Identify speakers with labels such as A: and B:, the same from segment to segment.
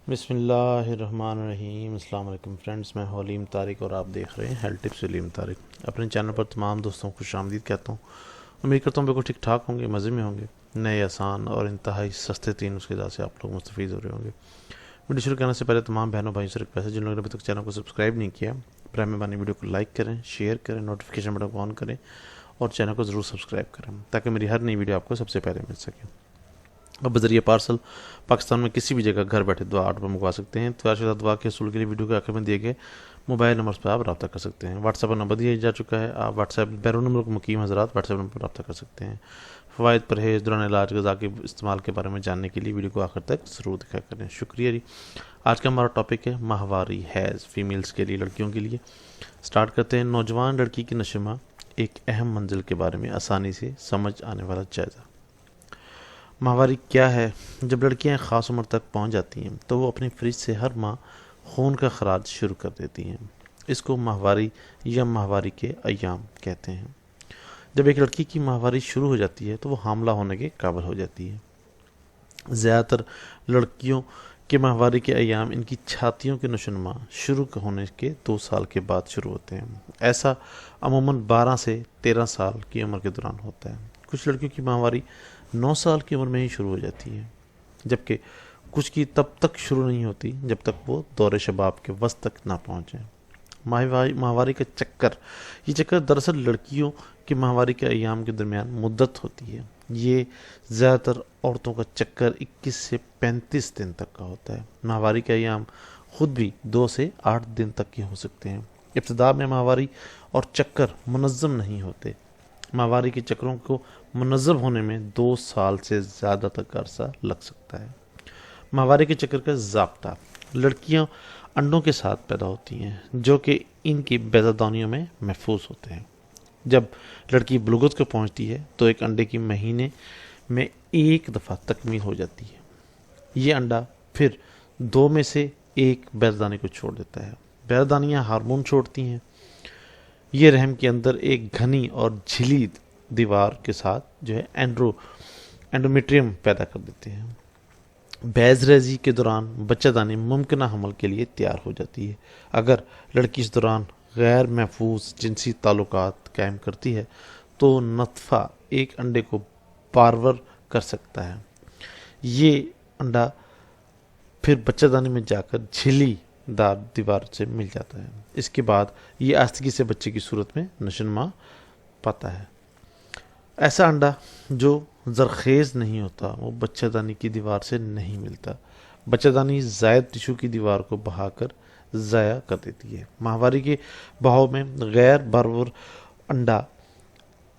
A: بسم اللہ الرحمن الرحیم۔ السلام علیکم فرینڈز، میں حلیم طارق اور آپ دیکھ رہے ہیں ہیلتھ ٹپس حلیم طارق۔ اپنے چینل پر تمام دوستوں کو خوش آمدید کہتا ہوں۔ امید کرتا ہوں بالکل ٹھیک ٹھاک ہوں گے، مزے میں ہوں گے، نئے آسان اور انتہائی سستے ترین اس کے ذات سے آپ لوگ مستفید ہو رہے ہوں گے۔ ویڈیو شروع کرنے سے پہلے تمام بہنوں بھائیوں سے ریکویسٹ ہے، جن لوگوں نے ابھی تک چینل کو سبسکرائب نہیں کیا، برائے مہربانی ویڈیو کو لائک کریں، شیئر کریں، نوٹیفیکیشن بٹن کو آن کریں اور چینل کو ضرور سبسکرائب کریں تاکہ میری ہر نئی ویڈیو آپ کو سب سے پہلے مل سکے۔ اب بذریعہ پارسل پاکستان میں کسی بھی جگہ گھر بیٹھے دعا آرڈر پر منگوا سکتے ہیں۔ تیار شدہ دعا کے حصول کے لیے ویڈیو کے آخر میں دیے گئے موبائل نمبر پر آپ رابطہ کر سکتے ہیں۔ واٹس ایپ پر نمبر دیا جا چکا ہے، آپ واٹس ایپ بیرون ملک مقیم حضرات واٹس ایپ نمبر پر رابطہ کر سکتے ہیں۔ فوائد، پرہیز، دوران علاج، غذا کے استعمال کے بارے میں جاننے کے لیے ویڈیو کو آخر تک ضرور دیکھا کریں۔ شکریہ جی۔ آج کا ہمارا ٹاپک ہے ماہواری، حیض، فیمیلز کے لیے، لڑکیوں کے لیے۔ سٹارٹ کرتے ہیں۔ نوجوان لڑکی کی نشو ایک اہم منزل کے بارے میں آسانی سے سمجھ آنے والا جائزہ۔ ماہواری کیا ہے؟ جب لڑکیاں ایک خاص عمر تک پہنچ جاتی ہیں تو وہ اپنی فریج سے ہر ماہ خون کا خراج شروع کر دیتی ہیں۔ اس کو ماہواری یا ماہواری کے ایام کہتے ہیں۔ جب ایک لڑکی کی ماہواری شروع ہو جاتی ہے تو وہ حاملہ ہونے کے قابل ہو جاتی ہے۔ زیادہ تر لڑکیوں کے ماہواری کے ایام ان کی چھاتیوں کے نشو شروع ہونے کے 2 سال کے بعد شروع ہوتے ہیں۔ ایسا عموماً 12 سے 13 سال کی عمر کے دوران ہوتا ہے۔ کچھ لڑکیوں کی ماہواری 9 سال کی عمر میں ہی شروع ہو جاتی ہے، جبکہ کچھ کی تب تک شروع نہیں ہوتی جب تک وہ دور شباب کے وسط تک نہ پہنچیں۔ ماہواری کا چکر، یہ چکر دراصل لڑکیوں کی ماہواری کے ایام کے درمیان مدت ہوتی ہے۔ یہ زیادہ تر عورتوں کا چکر 21 سے 35 دن تک کا ہوتا ہے۔ ماہواری کے ایام خود بھی 2 سے 8 دن تک کے ہو سکتے ہیں۔ ابتدا میں ماہواری اور چکر منظم نہیں ہوتے۔ ماہواری کے چکروں کو منظم ہونے میں 2 سال سے زیادہ تک عرصہ لگ سکتا ہے۔ ماہواری کے چکر کا ضابطہ: لڑکیاں انڈوں کے ساتھ پیدا ہوتی ہیں جو کہ ان کی بیضہ دانیوں میں محفوظ ہوتے ہیں۔ جب لڑکی بلوغت کو پہنچتی ہے تو ایک انڈے کی مہینے میں 1 دفعہ تکمیل ہو جاتی ہے۔ یہ انڈا پھر 2 میں سے 1 بیضہ دانی کو چھوڑ دیتا ہے۔ بیضہ دانیاں ہارمون چھوڑتی ہیں۔ یہ رحم کے اندر ایک گھنی اور جھلی دیوار کے ساتھ اینڈومیٹریم پیدا کر دیتے ہیں۔ بیض ریزی کے دوران بچہ دانی ممکنہ حمل کے لیے تیار ہو جاتی ہے۔ اگر لڑکی اس دوران غیر محفوظ جنسی تعلقات قائم کرتی ہے تو نطفہ ایک انڈے کو بارور کر سکتا ہے۔ یہ انڈا پھر بچہ دانی میں جا کر جھلی دار دیوار سے مل جاتا ہے۔ اس کے بعد یہ آہستگی سے بچے کی صورت میں نشوونما پاتا ہے۔ ایسا انڈا جو زرخیز نہیں ہوتا وہ بچہ دانی کی دیوار سے نہیں ملتا۔ بچہ دانی زائد ٹشو کی دیوار کو بہا کر ضائع کر دیتی ہے۔ ماہواری کے بہاؤ میں غیر بارور انڈا،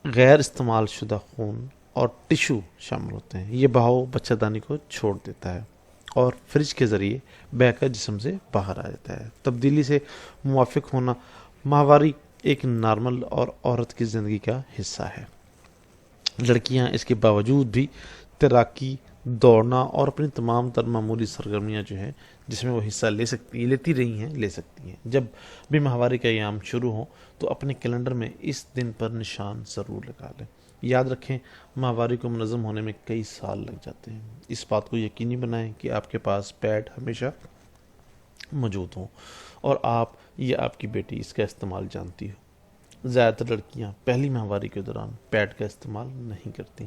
A: غیر استعمال شدہ خون اور ٹشو شامل ہوتے ہیں۔ یہ بہاؤ بچہ دانی کو چھوڑ دیتا ہے اور فریج کے ذریعے بہہ کر جسم سے باہر آ جاتا ہے۔ تبدیلی سے موافق ہونا: ماہواری ایک نارمل اور عورت کی زندگی کا حصہ ہے۔ لڑکیاں اس کے باوجود بھی تیراکی، دوڑنا اور اپنی تمام تر معمولی سرگرمیاں جو ہیں جس میں وہ حصہ لیتی رہی ہیں لے سکتی ہیں۔ جب بھی ماہواری کا ایام شروع ہو تو اپنے کیلنڈر میں اس دن پر نشان ضرور لگا لیں۔ یاد رکھیں، ماہواری کو منظم ہونے میں کئی سال لگ جاتے ہیں۔ اس بات کو یقینی بنائیں کہ آپ کے پاس پیڈ ہمیشہ موجود ہوں اور آپ یا آپ کی بیٹی اس کا استعمال جانتی ہو۔ زیادہ تر لڑکیاں پہلی ماہواری کے دوران پیڈ کا استعمال نہیں کرتی،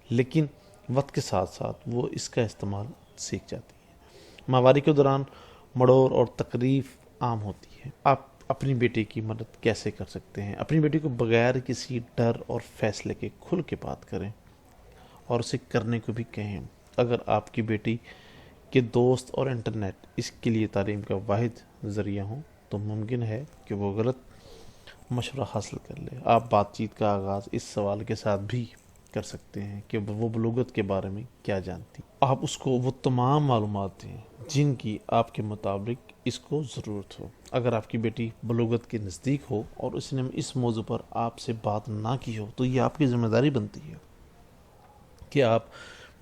A: لیکن وقت کے ساتھ ساتھ وہ اس کا استعمال سیکھ جاتی ہیں۔ ماہواری کے دوران مڑوڑ اور تکلیف عام ہوتی ہے۔ آپ اپنی بیٹی کی مدد کیسے کر سکتے ہیں؟ اپنی بیٹی کو بغیر کسی ڈر اور فیصلے کے کھل کے بات کریں اور اسے کرنے کو بھی کہیں۔ اگر آپ کی بیٹی کے دوست اور انٹرنیٹ اس کے لیے تعلیم کا واحد ذریعہ ہوں تو ممکن ہے کہ وہ غلط مشورہ حاصل کر لے۔ آپ بات چیت کا آغاز اس سوال کے ساتھ بھی کر سکتے ہیں کہ وہ بلوغت کے بارے میں کیا جانتی۔ آپ اس کو وہ تمام معلومات دیں جن کی آپ کے مطابق اس کو ضرورت ہو۔ اگر آپ کی بیٹی بلوغت کے نزدیک ہو اور اس نے اس موضوع پر آپ سے بات نہ کی ہو تو یہ آپ کی ذمہ داری بنتی ہے کہ آپ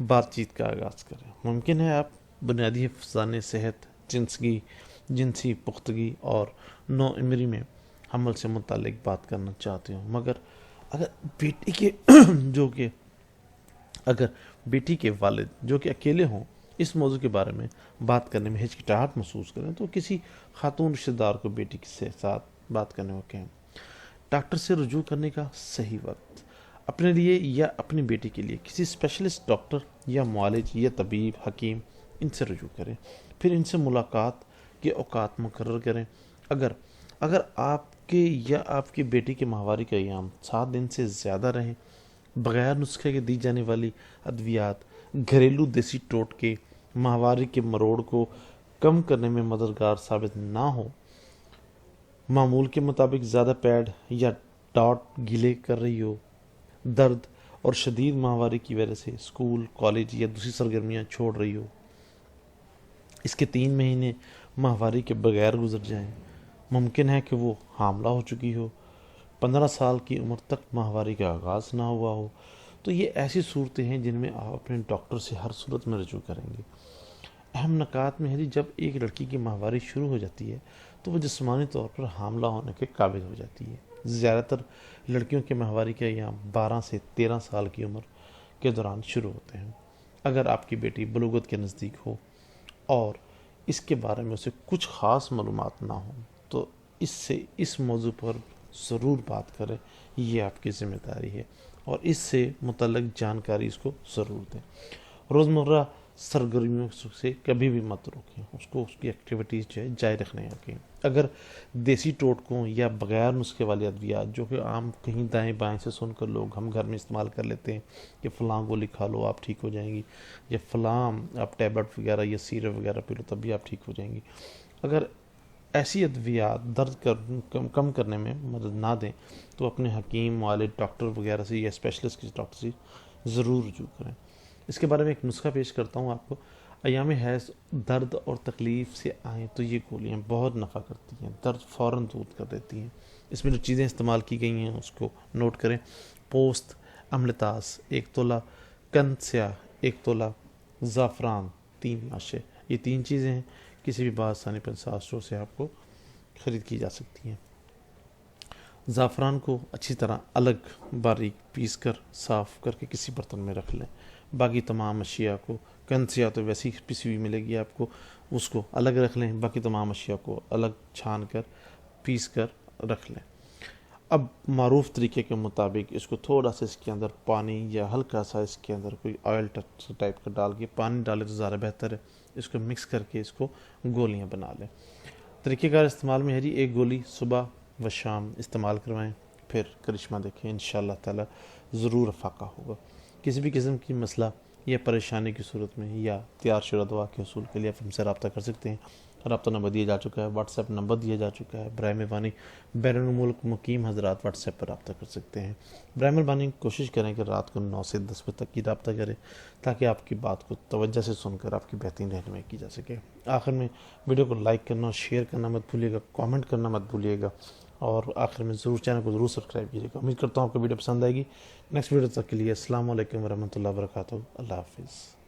A: بات چیت کا آغاز کریں۔ ممکن ہے آپ بنیادی حفظان صحت، جنسی پختگی اور نوعمری میں حمل سے متعلق بات کرنا چاہتے ہوں، مگر اگر بیٹی کے والد جو کہ اکیلے ہوں اس موضوع کے بارے میں بات کرنے میں ہچکچاہٹ محسوس کریں تو کسی خاتون رشتہ دار کو بیٹی کے ساتھ بات کرنے کو کہیں۔ ڈاکٹر سے رجوع کرنے کا صحیح وقت اپنے لیے یا اپنی بیٹی کے لیے کسی اسپیشلسٹ ڈاکٹر یا معالج یا طبیب حکیم ان سے رجوع کریں، پھر ان سے ملاقات کے اوقات مقرر کریں۔ اگر آپ کے یا آپ کی بیٹی کے ماہواری کا ایام 7 دن سے زیادہ رہیں، بغیر نسخے کے دی جانے والی ادویات گھریلو دیسی ٹوٹکے ماہواری کے مروڑ کو کم کرنے میں مددگار ثابت نہ ہو، معمول کے مطابق زیادہ پیڈ یا ڈاٹ گیلے کر رہی ہو، درد اور شدید ماہواری کی وجہ سے اسکول، کالج یا دوسری سرگرمیاں چھوڑ رہی ہو، اس کے 3 مہینے ماہواری کے بغیر گزر جائیں، ممکن ہے کہ وہ حاملہ ہو چکی ہو، 15 سال کی عمر تک ماہواری کا آغاز نہ ہوا ہو، تو یہ ایسی صورتیں ہیں جن میں آپ اپنے ڈاکٹر سے ہر صورت میں رجوع کریں گے۔ اہم نکات میں ہے جب ایک لڑکی کی ماہواری شروع ہو جاتی ہے تو وہ جسمانی طور پر حاملہ ہونے کے قابل ہو جاتی ہے۔ زیادہ تر لڑکیوں کے ماہواری کا ایام 12 سے 13 سال کی عمر کے دوران شروع ہوتے ہیں۔ اگر آپ کی بیٹی بلوغت کے نزدیک ہو اور اس کے بارے میں اسے کچھ خاص معلومات نہ ہوں تو اس موضوع پر ضرور بات کریں، یہ آپ کی ذمہ داری ہے، اور اس سے متعلق جانکاری اس کو ضرور دیں۔ روزمرہ سرگرمیوں سے کبھی بھی مت روکیں، اس کی ایکٹیویٹیز جو ہے جاری رکھنے رکھیں۔ اگر دیسی ٹوٹکوں یا بغیر نسخے والی ادویات جو کہ عام کہیں دائیں بائیں سے سن کر لوگ ہم گھر میں استعمال کر لیتے ہیں کہ فلاں گولی کھا لو آپ ٹھیک ہو جائیں گی، یا فلاں آپ ٹیبلٹ وغیرہ یا سیرپ وغیرہ پی لو تب بھی آپ ٹھیک ہو جائیں گی، اگر ایسی ادویات درد کم کرنے میں مدد نہ دیں تو اپنے حکیم، معالج، ڈاکٹر وغیرہ سے یا اسپیشلسٹ کسی ڈاکٹر سے ضرور رجوع کریں۔ اس کے بارے میں ایک نسخہ پیش کرتا ہوں آپ کو۔ ایام حیض درد اور تکلیف سے آئیں تو یہ گولیاں بہت نفع کرتی ہیں، درد فوراً دور کر دیتی ہیں۔ اس میں جو چیزیں استعمال کی گئی ہیں اس کو نوٹ کریں: پوست املتاس 1 تولہ، قند سیاہ 1 تولہ، زعفران 3 ماشے۔ یہ 3 چیزیں ہیں، کسی بھی بآسانی پنسار اسٹور سے آپ کو خرید کی جا سکتی ہیں۔ زعفران کو اچھی طرح الگ باریک پیس کر صاف کر کے کسی برتن میں رکھ لیں۔ باقی تمام اشیاء کو، قند سیاہ تو ویسی پیسی ہوئی ملے گی آپ کو، اس کو الگ رکھ لیں، باقی تمام اشیاء کو الگ چھان کر پیس کر رکھ لیں۔ اب معروف طریقے کے مطابق اس کو تھوڑا سا اس کے اندر پانی یا ہلکا سا اس کے اندر کوئی آئل ٹائپ کا ڈال کے، پانی ڈالے تو زیادہ بہتر ہے، اس کو مکس کر کے اس کو گولیاں بنا لیں۔ طریقہ کار استعمال میں ہے جی، 1 گولی صبح و شام استعمال کروائیں، پھر کرشمہ دیکھیں، انشاءاللہ تعالی ضرور افاقہ ہوگا۔ کسی بھی قسم کی مسئلہ یا پریشانی کی صورت میں یا تیار شدہ دوا کے حصول کے لیے آپ ہم سے رابطہ کر سکتے ہیں۔ رابطہ نمبر دیا جا چکا ہے، واٹس ایپ نمبر دیا جا چکا ہے۔ برائے مہربانی بیرون ملک مقیم حضرات واٹس ایپ پر رابطہ کر سکتے ہیں۔ برائے مہربانی کوشش کریں کہ رات کو 9 سے 10 بجے تک کی رابطہ کریں تاکہ آپ کی بات کو توجہ سے سن کر آپ کی بہترین رہنمائی کی جا سکے۔ آخر میں ویڈیو کو لائک کرنا، شیئر کرنا مت بھولیے گا، کامنٹ کرنا مت بھولیے گا، اور آخر میں ضرور چینل کو ضرور سبسکرائب کیجیے گا۔ امید کرتا ہوں آپ کو ویڈیو پسند آئے گی۔ نیکسٹ ویڈیو تک کے لیے السلام علیکم ورحمۃ اللہ وبرکاتہ۔ اللہ حافظ۔